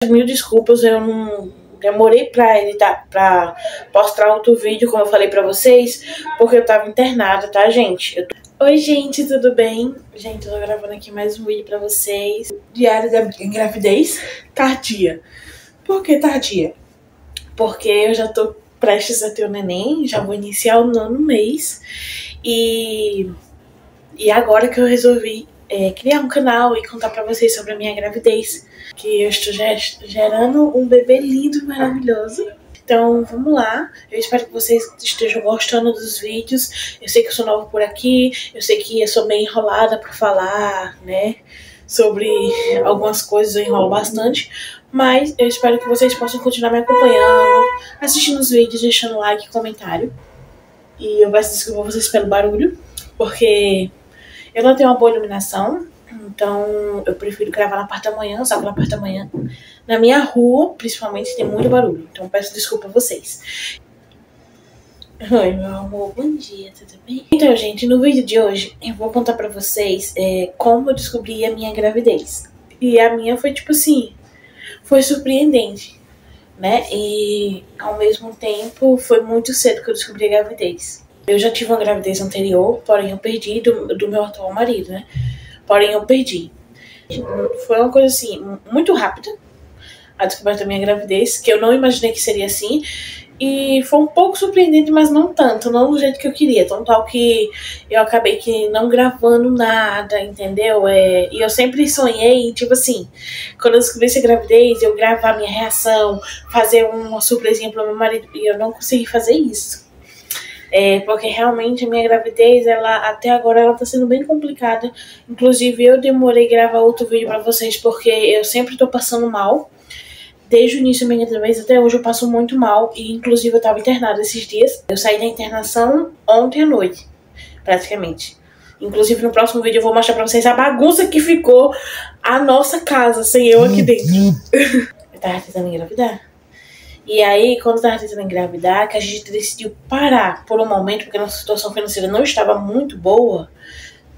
Mil desculpas, eu não demorei pra editar, pra postar outro vídeo, como eu falei pra vocês, porque eu tava internada, tá, gente? Oi, gente, tudo bem? Gente, eu tô gravando aqui mais um vídeo pra vocês. Diário da gravidez tardia. Por que tardia? Porque eu já tô prestes a ter o neném, já vou iniciar o 9º mês. E agora que eu resolvi criar um canal e contar pra vocês sobre a minha gravidez, que eu estou gerando um bebê lindo e maravilhoso. Então vamos lá, eu espero que vocês estejam gostando dos vídeos. Eu sei que eu sou nova por aqui, eu sei que eu sou meio enrolada pra falar, né, sobre algumas coisas, eu enrolo bastante. Mas eu espero que vocês possam continuar me acompanhando, assistindo os vídeos, deixando like e comentário. E eu peço desculpa a vocês pelo barulho, porque eu não tenho uma boa iluminação, então eu prefiro gravar na parte da manhã, só que na parte da manhã, na minha rua, principalmente, tem muito barulho. Então peço desculpa a vocês. Oi, meu amor, bom dia, tudo bem? Então, gente, no vídeo de hoje eu vou contar pra vocês como eu descobri a minha gravidez. E a minha foi tipo assim, foi surpreendente, né? E ao mesmo tempo foi muito cedo que eu descobri a gravidez. Eu já tive uma gravidez anterior, porém eu perdi do meu atual marido, né? Porém eu perdi. Foi uma coisa assim, muito rápida, a descoberta da minha gravidez, que eu não imaginei que seria assim. E foi um pouco surpreendente, mas não tanto, não do jeito que eu queria. Tão tal que eu acabei que não gravando nada, entendeu? E eu sempre sonhei, tipo assim, quando eu descobri essa gravidez, eu gravar minha reação, fazer uma surpresinha pro meu marido, e eu não consegui fazer isso. Porque realmente a minha gravidez, até agora ela tá sendo bem complicada. Inclusive eu demorei a gravar outro vídeo pra vocês, porque eu sempre tô passando mal. Desde o início da minha gravidez até hoje eu passo muito mal. E inclusive eu tava internada esses dias. Eu saí da internação ontem à noite, praticamente. Inclusive no próximo vídeo eu vou mostrar pra vocês a bagunça que ficou a nossa casa sem eu aqui dentro. Eu tava tentando engravidar. E aí, quando eu tava tentando engravidar, que a gente decidiu parar por um momento, porque a nossa situação financeira não estava muito boa,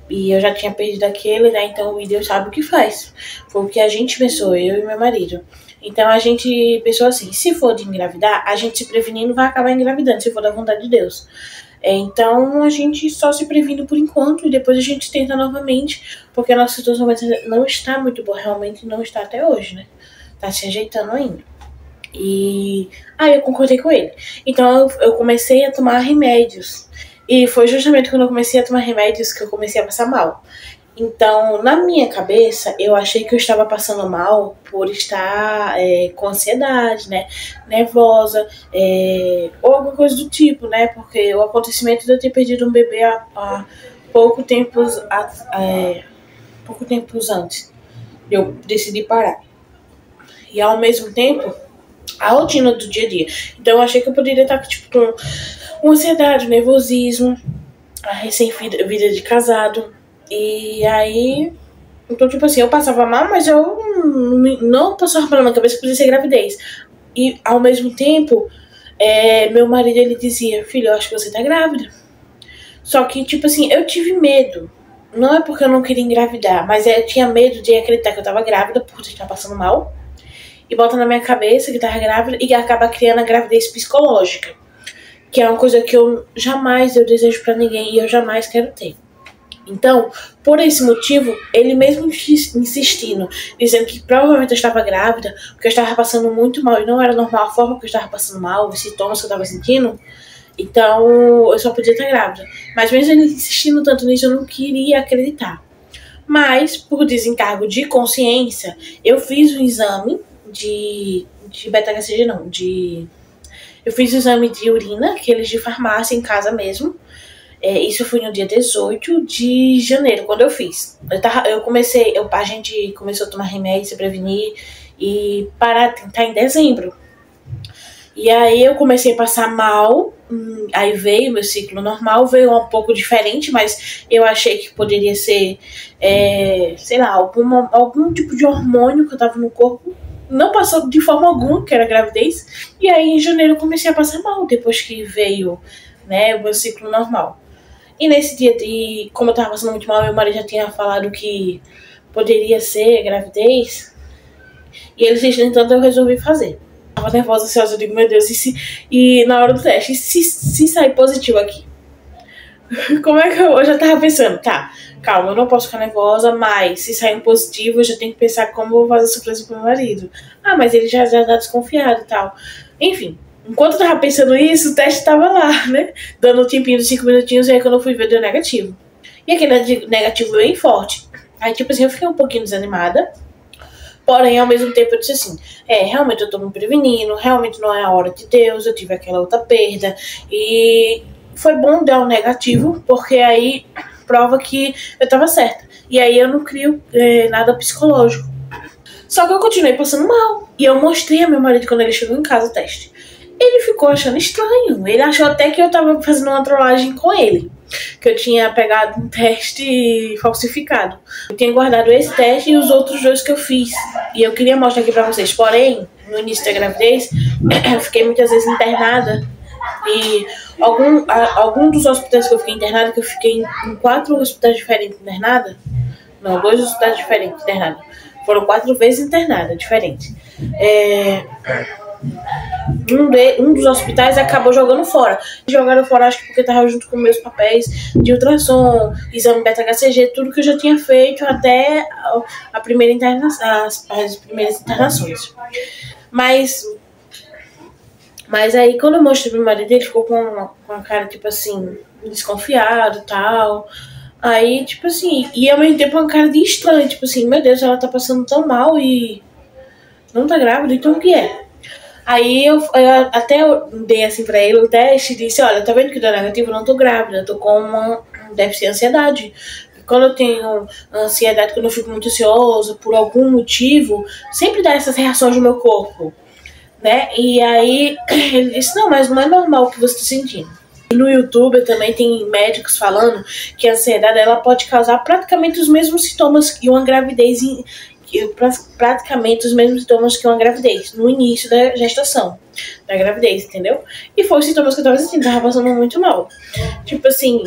e eu já tinha perdido aquele, né? Então o Deus sabe o que faz. Foi o que a gente pensou, eu e meu marido. Então a gente pensou assim, se for de engravidar, a gente se prevenindo vai acabar engravidando, se for da vontade de Deus. Então a gente só se previne por enquanto e depois a gente tenta novamente, porque a nossa situação não está muito boa, realmente não está até hoje, né? Tá se ajeitando ainda. E aí eu concordei com ele. Então eu comecei a tomar remédios. E foi justamente quando eu comecei a tomar remédios que eu comecei a passar mal. Então, na minha cabeça, eu achei que eu estava passando mal por estar com ansiedade, né? Nervosa, ou alguma coisa do tipo, né? Porque o acontecimento de eu ter perdido um bebê há pouco tempo antes, eu decidi parar. E ao mesmo tempo, a rotina do dia a dia. Então eu achei que eu poderia estar tipo, com ansiedade, nervosismo, a recém-vida de casado. E aí, então tipo assim, eu passava mal, mas eu não passava pela minha cabeça que podia ser gravidez. E ao mesmo tempo, meu marido ele dizia, filho, eu acho que você tá grávida. Só que tipo assim, eu tive medo. Não é porque eu não queria engravidar, mas eu tinha medo de acreditar que eu tava grávida por estar passando mal. E bota na minha cabeça que tava grávida e acaba criando a gravidez psicológica, que é uma coisa que eu desejo pra ninguém e eu jamais quero ter. Então, por esse motivo, ele mesmo insistindo, dizendo que provavelmente eu estava grávida, porque eu estava passando muito mal e não era normal a forma que eu estava passando mal, os sintomas que eu estava sentindo. Então, eu só podia estar grávida. Mas mesmo ele insistindo tanto nisso, eu não queria acreditar. Mas, por desencargo de consciência, eu fiz um exame de beta-HCG não, eu fiz o exame de urina, aqueles de farmácia em casa mesmo. Isso foi no dia 18 de janeiro, quando eu fiz. A gente começou a tomar remédio, se prevenir e parar, tentar em dezembro. E aí eu comecei a passar mal, aí veio meu ciclo normal, veio um pouco diferente, mas eu achei que poderia ser, sei lá, algum tipo de hormônio que eu tava no corpo. Não passou de forma alguma, que era gravidez. E aí em janeiro eu comecei a passar mal, depois que veio, né, o meu ciclo normal. E nesse dia, como eu tava passando muito mal, meu marido já tinha falado que poderia ser gravidez. E eles então eu resolvi fazer. Tava nervosa, ansiosa, eu digo, meu Deus, e na hora do teste, se sair positivo aqui? Como é que eu já tava pensando, tá, calma, eu não posso ficar nervosa, mas se sair um positivo, eu já tenho que pensar como eu vou fazer surpresa pro meu marido. Ah, mas ele já tá desconfiado e tal. Enfim, enquanto eu tava pensando isso, o teste tava lá, né? Dando um tempinho de 5 minutinhos, e aí quando eu fui ver, deu negativo. E aquele negativo bem forte. Aí, tipo assim, eu fiquei um pouquinho desanimada. Porém, ao mesmo tempo, eu disse assim, realmente eu tô me prevenindo, realmente não é a hora de Deus, eu tive aquela outra perda. E foi bom dar um negativo, porque aí prova que eu tava certa. E aí eu não crio nada psicológico. Só que eu continuei passando mal. E eu mostrei a meu marido quando ele chegou em casa o teste. Ele ficou achando estranho. Ele achou até que eu tava fazendo uma trollagem com ele. Que eu tinha pegado um teste falsificado. Eu tinha guardado esse teste e os outros 2 que eu fiz. E eu queria mostrar aqui pra vocês. Porém, no início da gravidez, eu fiquei muitas vezes internada. E algum dos hospitais que eu fiquei internada, que eu fiquei em 4 hospitais diferentes internada. Não, 2 hospitais diferentes internada. Foram 4 vezes internada, diferente. Um dos hospitais acabou jogando fora. Jogaram fora, acho que porque tava junto com meus papéis de ultrassom, exame beta-HCG, tudo que eu já tinha feito até as primeiras internações. Mas aí quando eu mostrei pro meu marido, ele ficou com uma cara, tipo assim, desconfiado e tal. Aí, tipo assim, e ao mesmo tempo uma cara de estranho, tipo assim, meu Deus, ela tá passando tão mal e não tá grávida, então o que é? Aí eu dei assim pra ele o teste e disse, olha, tá vendo que deu negativo? Eu não tô grávida, eu tô com uma déficit de ansiedade. Quando eu tenho ansiedade, quando eu fico muito ansiosa, por algum motivo, sempre dá essas reações no meu corpo, né? E aí ele disse, não, mas não é normal o que você tá sentindo. No YouTube também tem médicos falando que a ansiedade ela pode causar praticamente os mesmos sintomas que uma gravidez, praticamente os mesmos sintomas que uma gravidez no início da gestação, da gravidez, entendeu? E foi os sintomas que eu tava sentindo, tava passando muito mal. Tipo assim,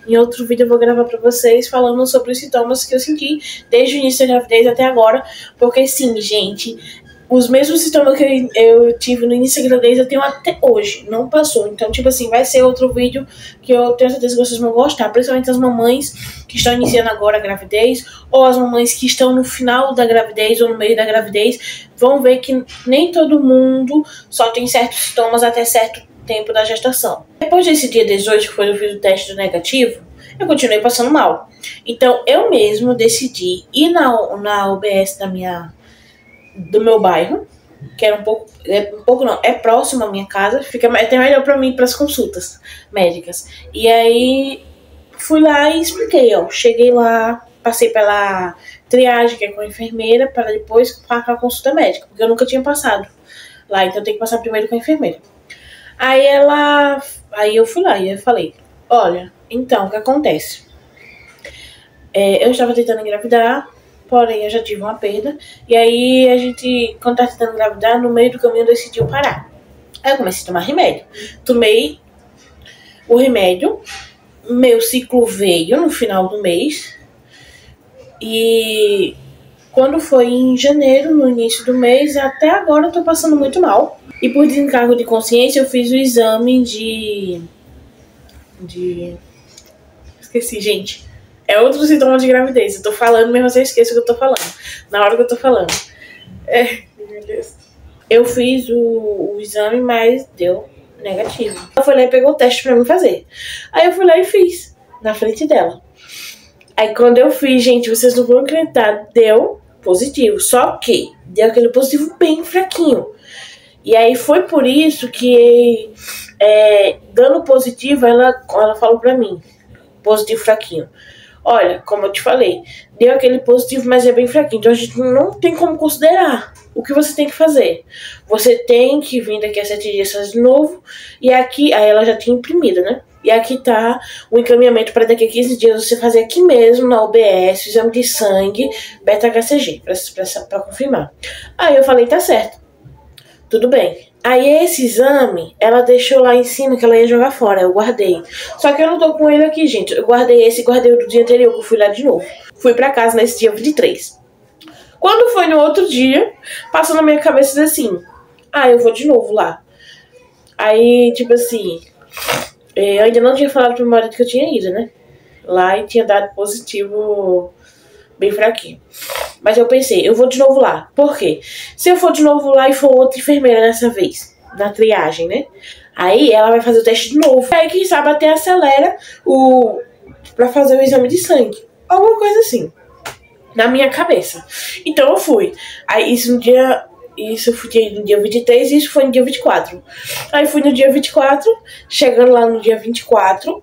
em outro vídeo eu vou gravar pra vocês falando sobre os sintomas que eu senti desde o início da gravidez até agora, porque sim, gente, os mesmos sintomas que eu tive no início da gravidez eu tenho até hoje, não passou. Então, tipo assim, vai ser outro vídeo que eu tenho certeza que vocês vão gostar, principalmente as mamães que estão iniciando agora a gravidez, ou as mamães que estão no final da gravidez ou no meio da gravidez, vão ver que nem todo mundo só tem certos sintomas até certo tempo da gestação. Depois desse dia 18, que foi eu fiz o teste do negativo, eu continuei passando mal. Então, eu mesmo decidi ir na UBS do meu bairro, que era é próximo à minha casa, fica até melhor pra mim para as consultas médicas. E aí fui lá e expliquei, cheguei lá, passei pela triagem, que é com a enfermeira, para depois marcar a consulta médica, porque eu nunca tinha passado lá, então eu tenho que passar primeiro com a enfermeira. Aí eu fui lá e eu falei, olha, então, o que acontece? Eu estava tentando engravidar, porém eu já tive uma perda. E aí a gente, quando tá tentando engravidar, no meio do caminho decidiu parar. Aí eu comecei a tomar remédio. Tomei o remédio. Meu ciclo veio no final do mês. E quando foi em janeiro, no início do mês, até agora eu tô passando muito mal. E por desencargo de consciência eu fiz o exame de... Esqueci, gente. É outro sintoma de gravidez. Eu tô falando, mesmo assim eu esqueço o que eu tô falando. Na hora que eu tô falando. Meu Deus. Eu fiz o exame, mas deu negativo. Eu fui lá e pegou o teste pra mim fazer. Aí eu fui lá e fiz. Na frente dela. Aí quando eu fiz, gente, vocês não vão acreditar, deu positivo. Só que deu aquele positivo bem fraquinho. E aí foi por isso que, dando positivo, ela falou pra mim. Positivo fraquinho. Olha, como eu te falei, deu aquele positivo, mas é bem fraquinho. Então a gente não tem como considerar. O que você tem que fazer? Você tem que vir daqui a 7 dias fazer de novo. E aqui, aí ela já tinha imprimido, né? E aqui tá o encaminhamento para daqui a 15 dias você fazer aqui mesmo na UBS, exame de sangue, beta-HCG, pra confirmar. Aí eu falei, tá certo. Tudo bem. Aí esse exame, ela deixou lá em cima que ela ia jogar fora, eu guardei. Só que eu não tô com ele aqui, gente. Eu guardei esse e guardei o do dia anterior, que eu fui lá de novo. Fui pra casa nesse dia 23. Quando foi no outro dia, passou na minha cabeça assim, ah, eu vou de novo lá. Aí, tipo assim, eu ainda não tinha falado pro meu marido que eu tinha ido, né? Lá e tinha dado positivo bem fraquinho. Mas eu pensei, eu vou de novo lá. Por quê? Se eu for de novo lá e for outra enfermeira dessa vez, na triagem, né? Aí ela vai fazer o teste de novo. Aí quem sabe até acelera pra fazer o exame de sangue. Alguma coisa assim. Na minha cabeça. Então eu fui. Aí isso foi no dia 23 e isso foi no dia 24. Aí fui no dia 24. Chegando lá no dia 24,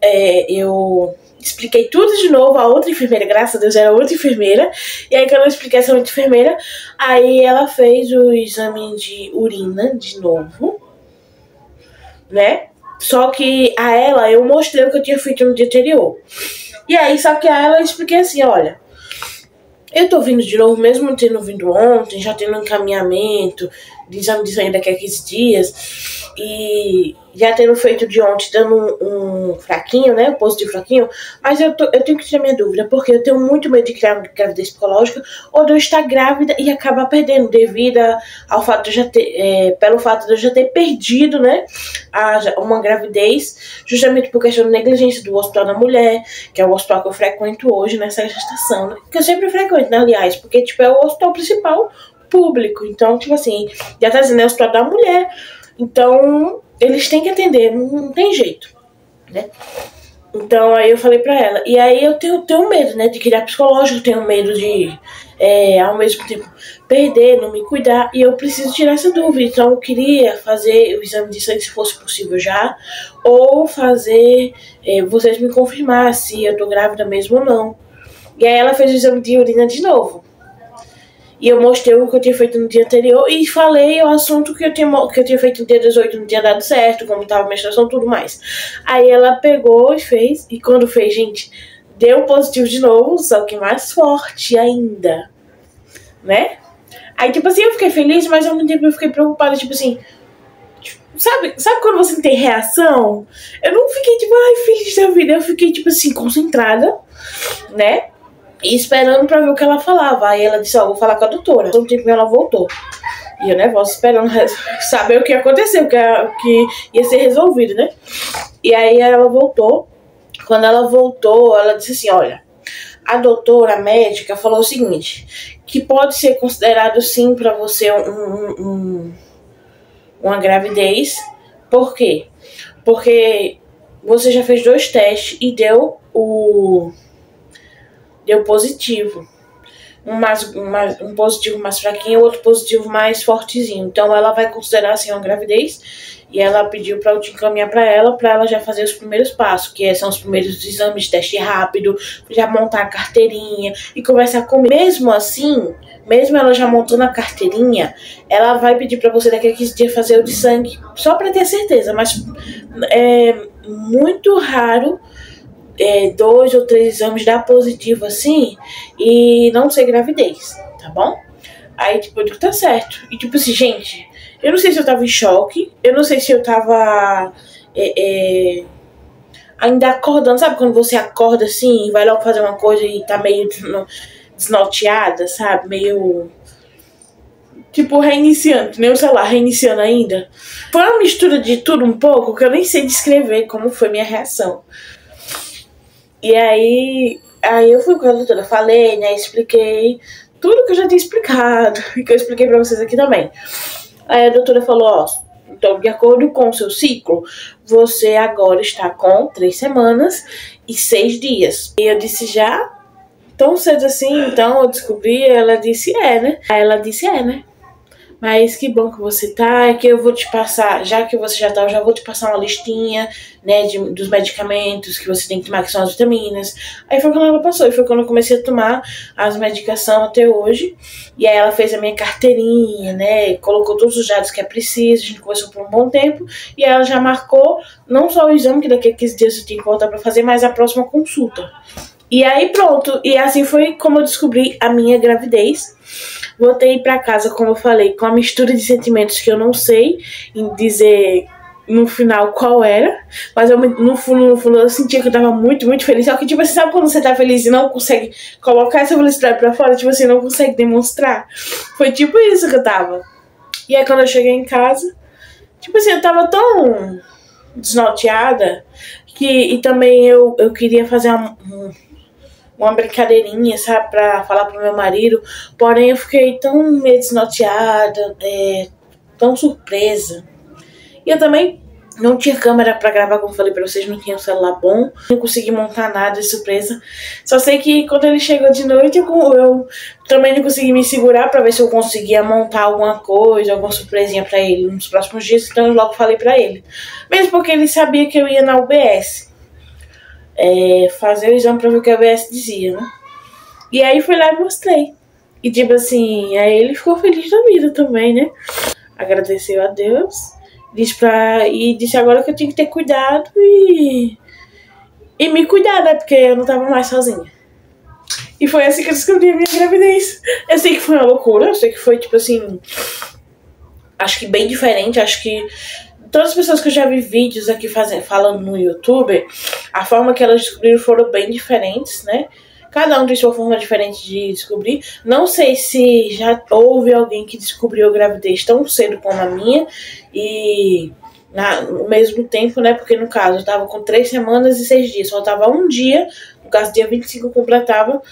eu expliquei tudo de novo. A outra enfermeira, graças a Deus, era outra enfermeira. E aí quando eu expliquei essa outra enfermeira, aí ela fez o exame de urina de novo, né? Só que a ela, eu mostrei o que eu tinha feito no dia anterior. E aí, só que a ela eu expliquei assim, olha, eu tô vindo de novo, mesmo tendo vindo ontem, já tendo um encaminhamento de exame de sangue daqui a 15 dias, e já tendo feito de ontem, dando um fraquinho, né, um positivo fraquinho, mas eu tenho que tirar minha dúvida, porque eu tenho muito medo de criar gravidez psicológica, ou de eu estar grávida e acabar perdendo, devido ao fato de eu já ter, pelo fato de eu já ter perdido, né, uma gravidez, justamente por questão de negligência do Hospital da Mulher, que é o hospital que eu frequento hoje nessa gestação, né, que eu sempre frequento, né, aliás, porque, tipo, é o hospital principal público, então, tipo assim, já tá dizendo, é o Hospital da Mulher, então eles têm que atender, não tem jeito, né? Então aí eu falei pra ela, e aí eu tenho medo, né, de criar psicológico, tenho medo de, ao mesmo tempo, perder, não me cuidar, e eu preciso tirar essa dúvida, então eu queria fazer o exame de sangue se fosse possível já, ou fazer, vocês me confirmar se eu tô grávida mesmo ou não. E aí ela fez o exame de urina de novo. E eu mostrei o que eu tinha feito no dia anterior e falei o assunto que eu tinha feito no dia 18, não tinha dado certo, como tava a menstruação e tudo mais. Aí ela pegou e fez, e quando fez, gente, deu positivo de novo, só que mais forte ainda, né? Aí, tipo assim, eu fiquei feliz, mas ao mesmo tempo eu fiquei preocupada, tipo assim, sabe quando você não tem reação? Eu não fiquei, tipo, ai, feliz da vida, eu fiquei, tipo assim, concentrada, né? E esperando pra ver o que ela falava. Aí ela disse, ó, vou falar com a doutora. Todo tempo ela voltou. E eu nervosa esperando saber o que aconteceu, que ia ser resolvido, né? E aí ela voltou. Quando ela voltou, ela disse assim, olha, a doutora, a médica, falou o seguinte, que pode ser considerado sim pra você uma gravidez. Por quê? Porque você já fez 2 testes e deu positivo. Um positivo mais fraquinho, outro positivo mais fortezinho. Então ela vai considerar assim uma gravidez. E ela pediu para eu te encaminhar para ela já fazer os primeiros passos, que são os primeiros exames de teste rápido, já montar a carteirinha e conversar comigo. Mesmo assim, mesmo ela já montando a carteirinha, ela vai pedir para você daqui a 15 dias fazer o de sangue, só para ter certeza, mas é muito raro 2 ou 3 exames dar positivo assim e não ser gravidez, tá bom? Aí, tipo, eu digo, tá certo. E, tipo assim, gente, eu não sei se eu tava em choque, eu não sei se eu tava ainda acordando, sabe? Quando você acorda assim e vai logo fazer uma coisa e tá meio desnorteada, sabe? Meio, tipo, reiniciando, nem o celular, reiniciando ainda. Foi uma mistura de tudo um pouco que eu nem sei descrever como foi minha reação. E aí eu fui com a doutora, falei, né, expliquei tudo que eu já tinha explicado e que eu expliquei pra vocês aqui também. Aí a doutora falou, ó, então de acordo com o seu ciclo, você agora está com 3 semanas e 6 dias. E eu disse, já? Tão cedo assim? Então eu descobri, ela disse, né? Aí ela disse, né? Mas que bom que você tá, é que eu vou te passar, já que você já tá, eu já vou te passar uma listinha, né, dos medicamentos que você tem que tomar, que são as vitaminas. Aí foi quando ela passou, e foi quando eu comecei a tomar as medicações até hoje. E aí ela fez a minha carteirinha, né, colocou todos os dados que é preciso, a gente conversou por um bom tempo. E aí ela já marcou, não só o exame, que daqui a 15 dias eu tenho que voltar pra fazer, mas a próxima consulta. E aí pronto, e assim foi como eu descobri a minha gravidez. Voltei pra casa, como eu falei, com a mistura de sentimentos que eu não sei em dizer no final qual era, mas eu, no fundo eu sentia que eu tava muito, muito feliz. Só que, tipo, você sabe quando você tá feliz e não consegue colocar essa felicidade pra fora? Tipo, você não consegue demonstrar. Foi tipo isso que eu tava. E aí quando eu cheguei em casa, tipo assim, eu tava tão desnorteada e também eu queria fazer uma brincadeirinha, sabe, pra falar pro meu marido. Porém, eu fiquei tão meio desnorteada, tão surpresa. E eu também não tinha câmera pra gravar, como falei pra vocês, não tinha um celular bom. Não consegui montar nada de surpresa. Só sei que quando ele chegou de noite, eu também não consegui me segurar pra ver se eu conseguia montar alguma coisa, alguma surpresinha pra ele nos próximos dias. Então eu logo falei pra ele. Mesmo porque ele sabia que eu ia na UBS fazer o exame pra ver o que a UBS dizia, né? E aí fui lá e mostrei. E tipo assim, aí ele ficou feliz da vida também, né? Agradeceu a Deus. Disse agora que eu tinha que ter cuidado e me cuidar, né? Porque eu não tava mais sozinha. E foi assim que eu descobri a minha gravidez. Eu sei que foi uma loucura, eu sei que foi, tipo assim, acho que bem diferente. Acho que todas as pessoas que eu já vi vídeos aqui falando no YouTube, a forma que elas descobriram foram bem diferentes, né? Cada um tem sua forma diferente de descobrir. Não sei se já houve alguém que descobriu a gravidez tão cedo como a minha. E no mesmo tempo, né? Porque no caso eu tava com 3 semanas e 6 dias. Faltava um dia. No caso, dia 25 eu completava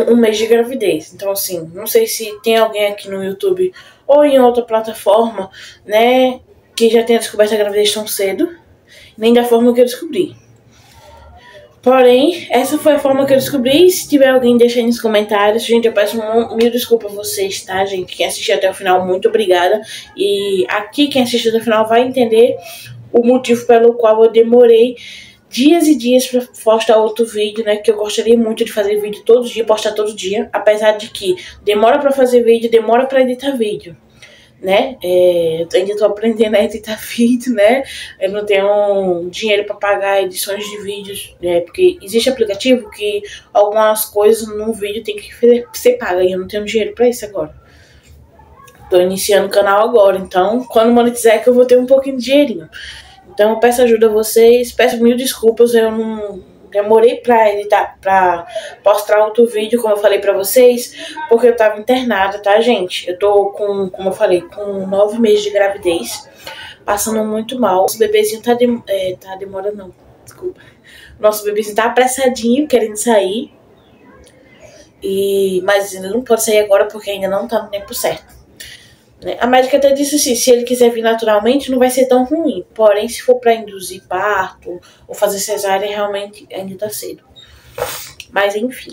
um mês de gravidez. Então assim, não sei se tem alguém aqui no YouTube ou em outra plataforma, né, que já tenha descoberto a gravidez tão cedo. Nem da forma que eu descobri. Porém, essa foi a forma que eu descobri. Se tiver alguém, deixa aí nos comentários. Gente, eu peço mil desculpas a vocês, tá, gente? Quem assistiu até o final, muito obrigada. E aqui, quem assistiu até o final vai entender o motivo pelo qual eu demorei dias e dias pra postar outro vídeo, né? Que eu gostaria muito de fazer vídeo todo dia, postar todo dia. Apesar de que demora pra fazer vídeo, demora pra editar vídeo, né? Eu ainda tô aprendendo a editar vídeo, né? Eu não tenho dinheiro para pagar edições de vídeos, né? Porque existe aplicativo que algumas coisas no vídeo tem que ser paga e eu não tenho dinheiro para isso agora. Tô iniciando o canal agora, então quando monetizar é que eu vou ter um pouquinho de dinheirinho. Então eu peço ajuda a vocês, peço mil desculpas, eu não demorei pra editar, pra postar outro vídeo, como eu falei pra vocês, porque eu tava internada, tá, gente? Eu tô com, como eu falei, com 9 meses de gravidez, passando muito mal. Nosso bebezinho tá demorando, não, desculpa. Nosso bebezinho tá apressadinho, querendo sair, mas ele não pode sair agora porque ainda não tá no tempo certo. A médica até disse assim, se ele quiser vir naturalmente não vai ser tão ruim. Porém, se for para induzir parto ou fazer cesárea, realmente ainda tá cedo. Mas enfim,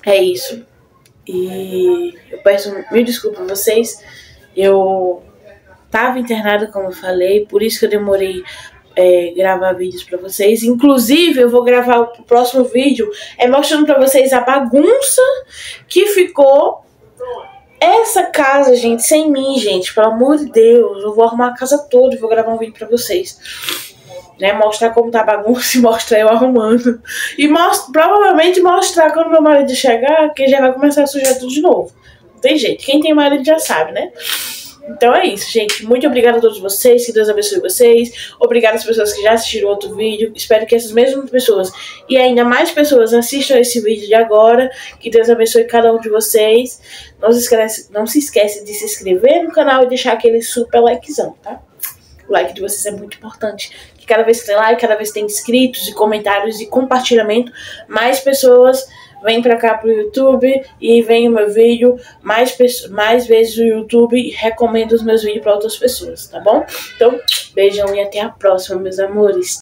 é isso. E eu peço mil desculpas a vocês. Eu tava internada, como eu falei, por isso que eu demorei gravar vídeos pra vocês. Inclusive, eu vou gravar o próximo vídeo mostrando pra vocês a bagunça que ficou essa casa, gente, sem mim, gente, pelo amor de Deus. Eu vou arrumar a casa toda e vou gravar um vídeo pra vocês, né, mostrar como tá a bagunça e mostrar eu arrumando. E provavelmente mostrar quando meu marido chegar, que já vai começar a sujar tudo de novo. Não tem jeito, quem tem marido já sabe, né? Então é isso, gente. Muito obrigada a todos vocês. Que Deus abençoe vocês. Obrigada às pessoas que já assistiram outro vídeo. Espero que essas mesmas pessoas e ainda mais pessoas assistam esse vídeo de agora. Que Deus abençoe cada um de vocês. Não se esquece de se inscrever no canal e deixar aquele super likezão, tá? O like de vocês é muito importante. Que cada vez que tem like, cada vez que tem inscritos e comentários e compartilhamento, mais pessoas vem pra cá pro YouTube e vem o meu vídeo mais vezes no YouTube e recomendo os meus vídeos pra outras pessoas, tá bom? Então, beijão e até a próxima, meus amores.